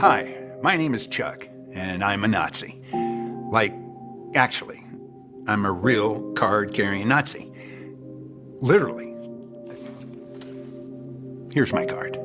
Hi, my name is Chuck, and I'm a Nazi. Like, actually, I'm a real card-carrying Nazi. Literally. Here's my card.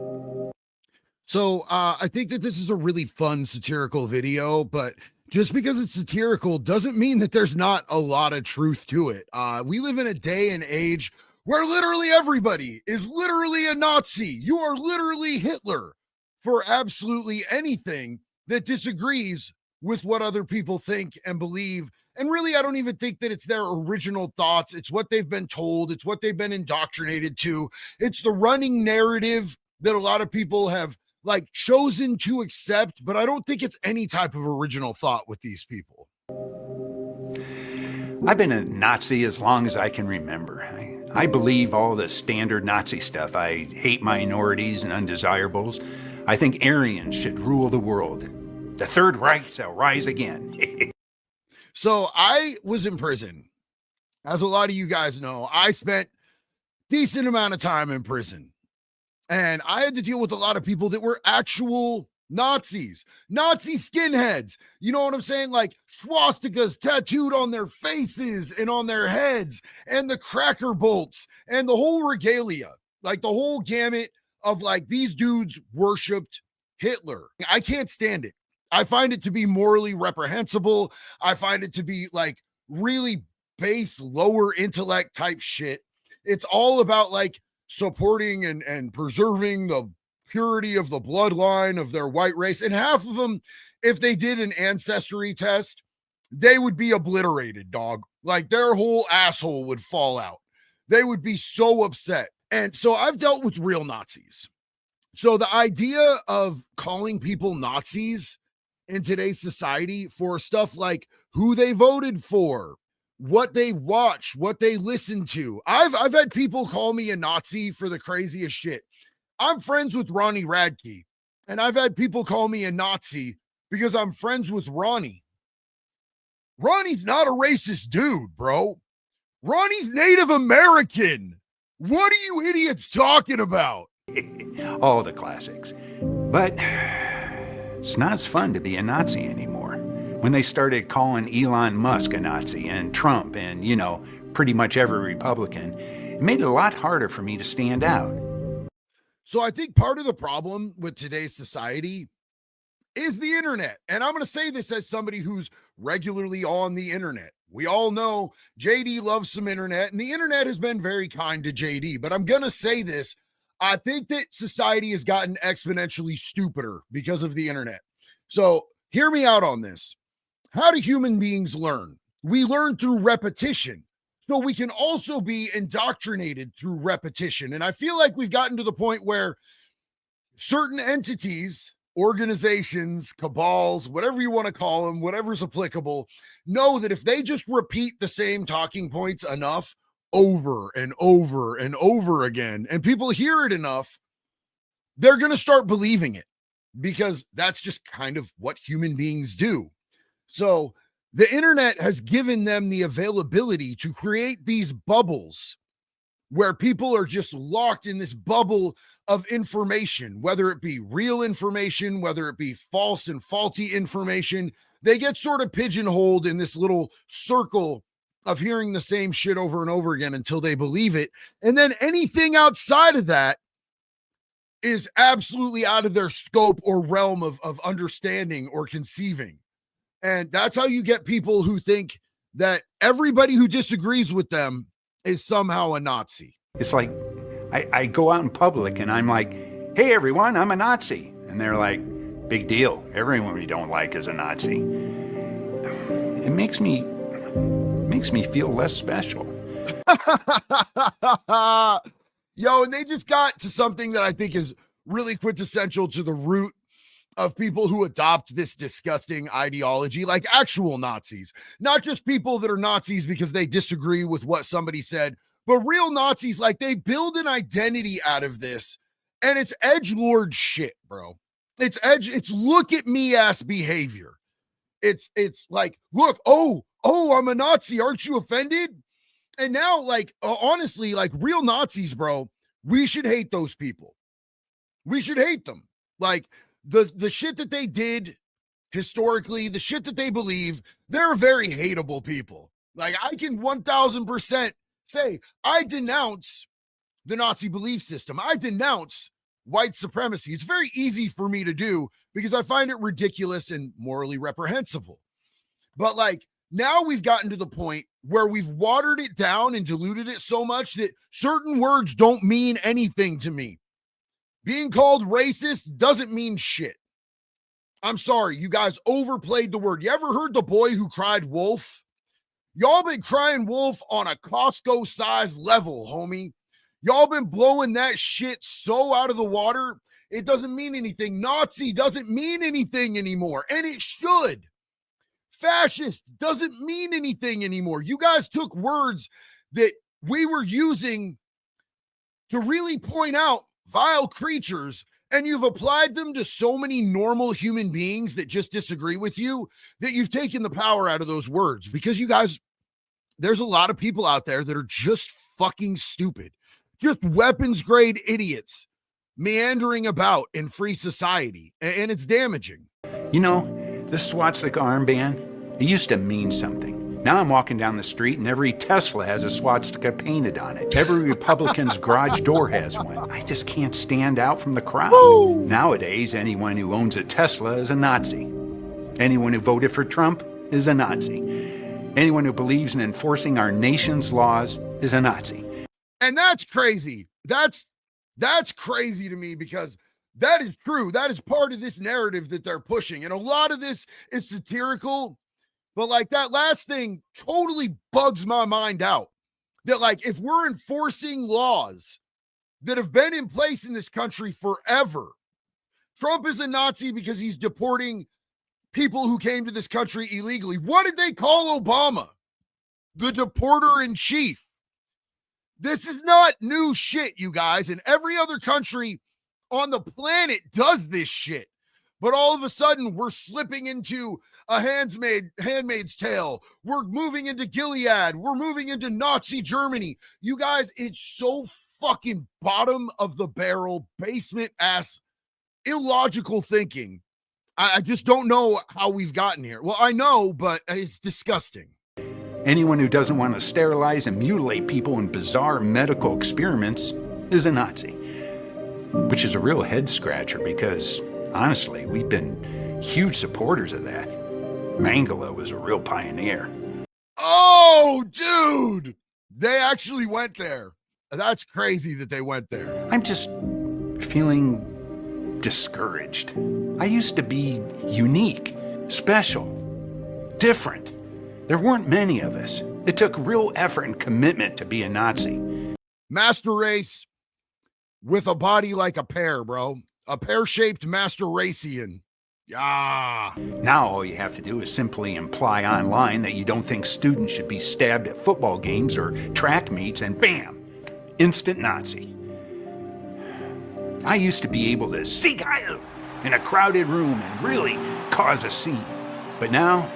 So I think that this is a really fun satirical video, but just because it's satirical doesn't mean that there's not a lot of truth to it. We live in a day and age where literally everybody is literally a Nazi. You are literally Hitler for absolutely anything that disagrees with what other people think and believe. And really, I don't even think that it's their original thoughts. It's what they've been told. It's what they've been indoctrinated to. It's the running narrative that a lot of people have like chosen to accept, but I don't think it's any type of original thought with these people. I've been a Nazi as long as I can remember. I believe all the standard Nazi stuff. I hate minorities and undesirables. I think Aryans should rule the world. The Third Reich shall rise again. So I was in prison. As a lot of you guys know, I spent decent amount of time in prison. And I had to deal with a lot of people that were actual Nazis, Nazi skinheads. You know what I'm saying? Like swastikas tattooed on their faces and on their heads, and the cracker bolts and the whole regalia, like the whole gamut of like these dudes worshiped Hitler. I can't stand it. I find it to be morally reprehensible. I find it to be like really base, lower intellect type shit. It's all about like supporting and preserving the purity of the bloodline of their white race. And half of them, if they did an ancestry test, they would be obliterated, dog. Like their whole asshole would fall out. They would be so upset. And so I've dealt with real Nazis. So the idea of calling people Nazis in today's society for stuff like who they voted for, what they watch, what they listen to. I've had people call me a Nazi for the craziest shit. I'm friends with Ronnie Radke, and I've had people call me a Nazi because I'm friends with Ronnie. Ronnie's not a racist dude, bro. Ronnie's Native American. What are you idiots talking about? All the classics. But it's not as fun to be a Nazi anymore. When they started calling Elon Musk a Nazi and Trump and, you know, pretty much every Republican, it made it a lot harder for me to stand out. So I think part of the problem with today's society is the internet. And I'm going to say this as somebody who's regularly on the internet. We all know JD loves some internet, and the internet has been very kind to JD. But I'm going to say this. I think that society has gotten exponentially stupider because of the internet. So hear me out on this. How do human beings learn? We learn through repetition. So we can also be indoctrinated through repetition. And I feel like we've gotten to the point where certain entities, organizations, cabals, whatever you want to call them, whatever's applicable, know that if they just repeat the same talking points enough over and over and over again, and people hear it enough, they're going to start believing it because that's just kind of what human beings do. So the internet has given them the availability to create these bubbles where people are just locked in this bubble of information, whether it be real information, whether it be false and faulty information. They get sort of pigeonholed in this little circle of hearing the same shit over and over again until they believe it. And then anything outside of that is absolutely out of their scope or realm of understanding or conceiving. And that's how you get people who think that everybody who disagrees with them is somehow a Nazi. It's like I go out in public and I'm like, hey, everyone, I'm a Nazi. And they're like, big deal. Everyone we don't like is a Nazi. It makes me feel less special. Yo, and they just got to something that I think is really quintessential to the root of people who adopt this disgusting ideology, like actual Nazis, not just people that are Nazis because they disagree with what somebody said, but real Nazis. Like they build an identity out of this, and it's edgelord shit, bro. It's look at me ass behavior. It's like, look, oh, I'm a Nazi. Aren't you offended? And now, like, honestly, like real Nazis, bro, we should hate those people. We should hate them. Like, the shit that they did historically, the shit that they believe, they're very hateable people. Like, I can 1000% say I denounce the Nazi belief system. I denounce white supremacy. It's very easy for me to do because I find it ridiculous and morally reprehensible. But like, now we've gotten to the point where we've watered it down and diluted it so much that certain words don't mean anything to me. Being called racist doesn't mean shit. I'm sorry, you guys overplayed the word. You ever heard the boy who cried wolf? Y'all been crying wolf on a Costco size level, homie. Y'all been blowing that shit so out of the water, it doesn't mean anything. Nazi doesn't mean anything anymore, and it should. Fascist doesn't mean anything anymore. You guys took words that we were using to really point out vile creatures, and you've applied them to so many normal human beings that just disagree with you that you've taken the power out of those words. Because you guys, there's a lot of people out there that are just fucking stupid, just weapons grade idiots meandering about in free society, and it's damaging. You know, the swastika armband, it used to mean something. Now I'm walking down the street and every Tesla has a swastika painted on it. Every Republican's garage door has one. I just can't stand out from the crowd. Woo! Nowadays, anyone who owns a Tesla is a Nazi. Anyone who voted for Trump is a Nazi. Anyone who believes in enforcing our nation's laws is a Nazi. And that's crazy. That's crazy to me, because that is true. That is part of this narrative that they're pushing. And a lot of this is satirical. But like, that last thing totally bugs my mind out. That like, if we're enforcing laws that have been in place in this country forever, Trump is a Nazi because he's deporting people who came to this country illegally. What did they call Obama? The deporter in chief. This is not new shit, you guys. And every other country on the planet does this shit. But all of a sudden, we're slipping into a Handmaid's Tale. We're moving into Gilead. We're moving into Nazi Germany. You guys, it's so fucking bottom of the barrel, basement ass, illogical thinking. I just don't know how we've gotten here. Well, I know, but it's disgusting. Anyone who doesn't want to sterilize and mutilate people in bizarre medical experiments is a Nazi. Which is a real head scratcher because, honestly, we've been huge supporters of that. Mangala was a real pioneer. Oh, dude! They actually went there. That's crazy that they went there. I'm just feeling discouraged. I used to be unique, special, different. There weren't many of us. It took real effort and commitment to be a Nazi. Master race with a body like a pear, bro. A pear-shaped master racian. Yeah. Now all you have to do is simply imply online that you don't think students should be stabbed at football games or track meets, and bam, instant Nazi. I used to be able to Sieg Heil in a crowded room and really cause a scene. But now,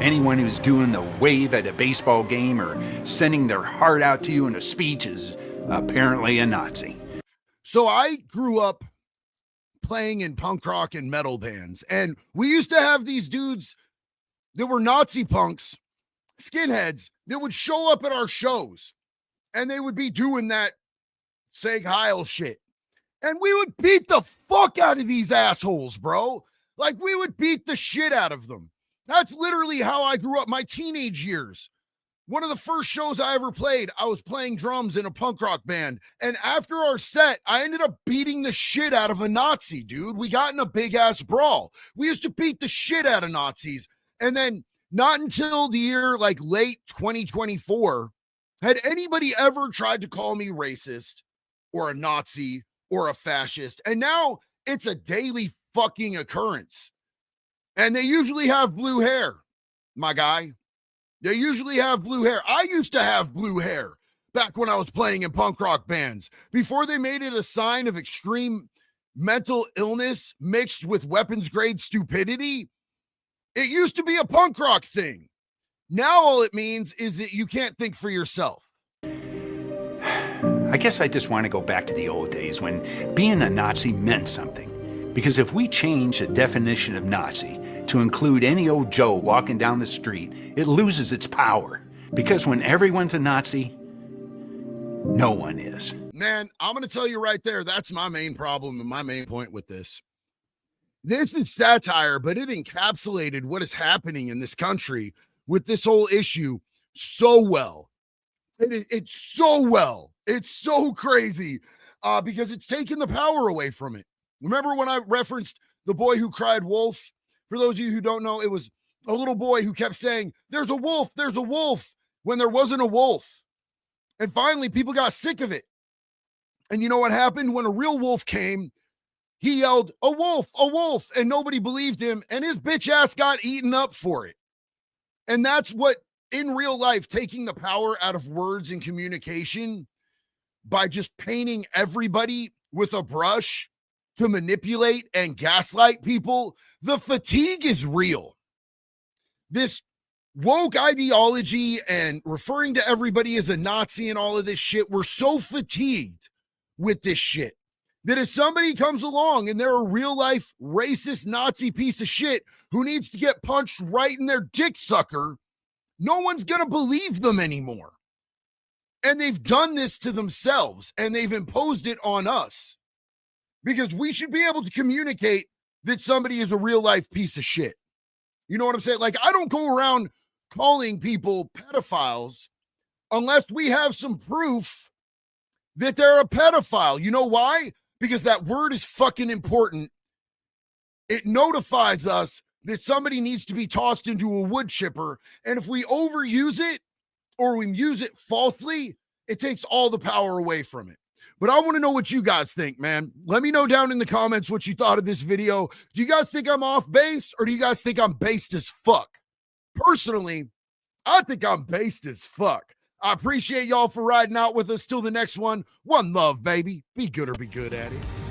anyone who's doing the wave at a baseball game or sending their heart out to you in a speech is apparently a Nazi. So I grew up playing in punk rock and metal bands, and we used to have these dudes that were Nazi punks, skinheads, that would show up at our shows, and they would be doing that Sieg Heil shit. And we would beat the fuck out of these assholes, bro. Like, we would beat the shit out of them. That's literally how I grew up my teenage years. One of the first shows I ever played, I was playing drums in a punk rock band. And after our set, I ended up beating the shit out of a Nazi, dude. We got in a big ass brawl. We used to beat the shit out of Nazis. And then not until the year like late 2024 had anybody ever tried to call me racist or a Nazi or a fascist. And now it's a daily fucking occurrence. And they usually have blue hair, my guy. They usually have blue hair. I used to have blue hair back when I was playing in punk rock bands, before they made it a sign of extreme mental illness mixed with weapons grade stupidity. It used to be a punk rock thing. Now all it means is that you can't think for yourself. I guess I just want to go back to the old days when being a Nazi meant something. Because if we change the definition of Nazi to include any old Joe walking down the street, it loses its power. Because when everyone's a Nazi, no one is. Man, I'm going to tell you right there, that's my main problem and my main point with this. This is satire, but it encapsulated what is happening in this country with this whole issue so well. It's so well. It's so crazy because it's taken the power away from it. Remember when I referenced the boy who cried wolf? For those of you who don't know, it was a little boy who kept saying, there's a wolf, when there wasn't a wolf. And finally, people got sick of it. And you know what happened? When a real wolf came, he yelled, a wolf, and nobody believed him, and his bitch ass got eaten up for it. And that's what, in real life, taking the power out of words and communication by just painting everybody with a brush to manipulate and gaslight people, the fatigue is real. This woke ideology and referring to everybody as a Nazi and all of this shit, we're so fatigued with this shit that if somebody comes along and they're a real life racist Nazi piece of shit who needs to get punched right in their dick sucker, no one's going to believe them anymore. And they've done this to themselves and they've imposed it on us because we should be able to communicate that somebody is a real life piece of shit. You know what I'm saying? Like, I don't go around calling people pedophiles unless we have some proof that they're a pedophile. You know why? Because that word is fucking important. It notifies us that somebody needs to be tossed into a wood chipper. And if we overuse it or we use it falsely, it takes all the power away from it. But I want to know what you guys think, man. Let me know down in the comments what you thought of this video. Do you guys think I'm off base or do you guys think I'm based as fuck? Personally, I think I'm based as fuck. I appreciate y'all for riding out with us. Till the next one. One love, baby. Be good or be good at it.